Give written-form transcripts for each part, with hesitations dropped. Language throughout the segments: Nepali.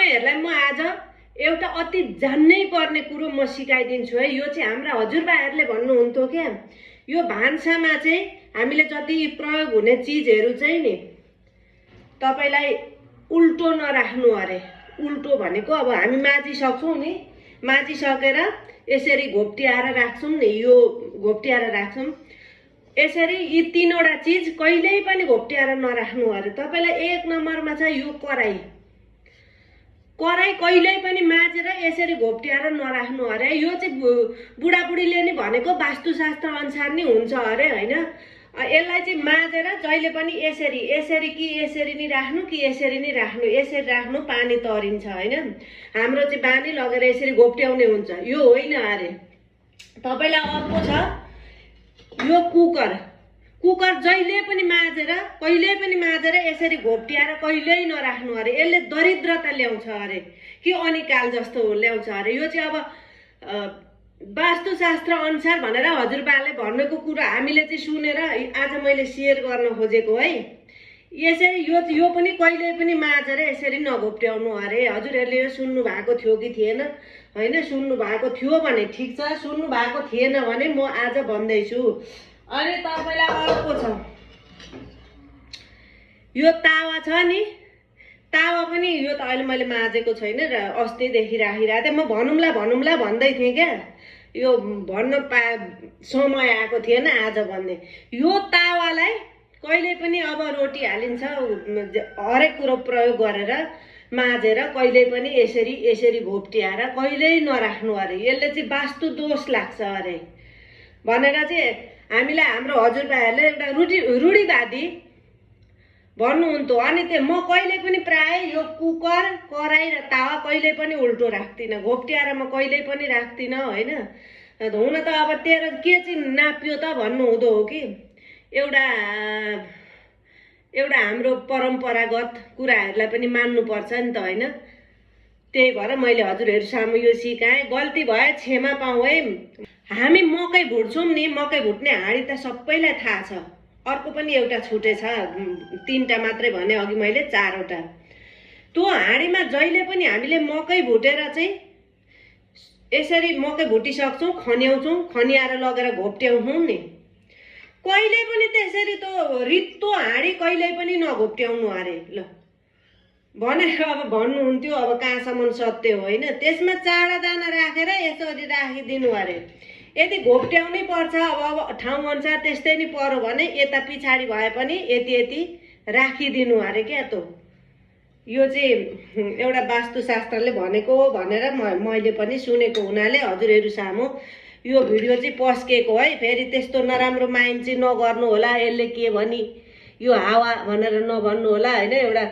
तपाईहरुलाई म आज एउटा अति जान्नै पर्ने कुरो म सिकाइदिन्छु है। यो चाहिँ हाम्रा हजुरबाहरूले भन्नुहुन्थ्यो क्या, यो भान्सामा चाहिँ हामीले जति प्रयोग हुने चीजहरु चाहिँ नि तपाईलाई उल्टो नराख्नु अरे। उल्टो भनेको अब हामी माझिसक्छौं नि, माझिसकेर यसरी घोप्ट्याएर राख्छौं नि, यो घोप्ट्याएर राख्छौं। यसरी यी तीनवटा चीज कहिल्यै पनि घोप्ट्याएर नराख्नु अरे। तपाईलाई एक नम्बरमा छ यो कराई। कराई कहिल्यै पनि माझेर यसरी घोप्ट्याएर नराख्नु अरे। यो चाहिँ बुढाबुढीले नि भनेको वास्तुशास्त्र अनुसार नि हुन्छ अरे हैन। यसलाई चाहिँ माझेर जहिले पनि यसरी यसरी कि यसरी नि राख्नु कि यसरी नि राख्नु, यसरी राख्नु पानी तरिन्छ हैन। हाम्रो चाहिँ बानी लगेर यसरी घोप्ट्याउने हुन्छ, यो होइन अरे। तपाईलाई अर्को छ यो कुकर। कुकर जहिले पनि माझेर कहिल्यै पनि माझेर यसरी घोप्ट्याएर कहिल्यै नराख्नु अरे। यसले दरिद्रता ल्याउँछ अरे कि अनिकाल जस्तो ल्याउँछ अरे। यो चाहिँ अब वास्तुशास्त्र अनुसार भनेर हजुरबाले भनेको कुरा हामीले चाहिँ सुनेर आज मैले शेयर गर्न खोजेको है। यसरी यो पनि कहिल्यै पनि माझेर यसरी नघोप्ट्याउनु अरे। हजुरहरुले यो सुन्नु भएको थियो कि थिएन हैन? सुन्नु भएको थियो भने ठीक छ, सुन्नु भएको थिएन भने म आज भन्दै छु। अनि तपाईलाई अर्को छ यो तावा छ नि, तावा पनि यो त अहिले मैले माझेको छैन र अस्तिदेखि राखिरहेको थिएँ। म भनौँला भन्दै थिएँ क्या, यो भन्न समय आएको थिएन आज भन्ने। यो तावालाई कहिले पनि अब रोटी हालिन्छ हरेक कुरो प्रयोग गरेर माझेर कहिले पनि यसरी यसरी घोप्ट्याएर कहिल्यै नराख्नु अरे। यसले चाहिँ वास्तु दोष लाग्छ अरे भनेर चाहिँ हामीलाई हाम्रो हजुरबाहरूले एउटा रूढिवादी भन्नुहुन्थ्यो। अनि त्यो म कहिले पनि प्राय यो कुकर कराई र तावा कहिले पनि उल्टो राख्दिनँ, घोप्ट्याएर म कहिले पनि राख्दिनँ हैन। हुन त अब तेरो के चाहिँ नाप्यो त भन्नु हुँदो हो कि एउटा हाम्रो परम्परागत कुराहरूलाई पनि मान्नुपर्छ नि त हैन। त्यही भएर मैले हजुरहरु सामु यो सिकाएँ। गल्ती भए क्षमा पाऊ है। हामी मकै भुट्छौं नि, मकै भुट्ने हाँडी त सबैलाई थाहा छ। अर्को पनि एउटा छुटेछ, 3टा मात्रै भने अघि मैले 4वटा। त्यो हाँडीमा जहिले पनि हामीले मकै भुटेर चाहिँ यसरी मकै भुटिसक्छौं, खन्याउँछौं, खनियाएर लगेर घोप्ट्याउँछौं नि। कहिले पनि त्यसरी त रित्तो हाँडी कहिले पनि नघोप्ट्याउनु अरे ल भनेर अब भन्नुहुन्थ्यो। अब कहाँसम्म सत्य हो हैन? त्यसमा चाडा दाना राखेर यसरी राखिदिनु अरे। यदि घोप्ट्याउनै पर्छ अब ठाउँ अनुसार त्यस्तै नि पर्यो भने यता पछाडी भए पनि यति यति राखिदिनु अरे क्या। त यो चाहिँ एउटा वास्तुशास्त्रले भनेको भनेर मैले पनि सुनेको हुनाले हजुरहरु सामु यो भिडियो चाहिँ पस्केको है। फेरि त्यस्तो नराम्रो माइन्ड चाहिँ नगर्नु होला, यसले के भनी यो हावा भनेर नभन्नु होला हैन। एउटा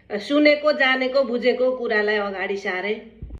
सुनेको जानेको बुझेको कुरालाई अगाडि सारे।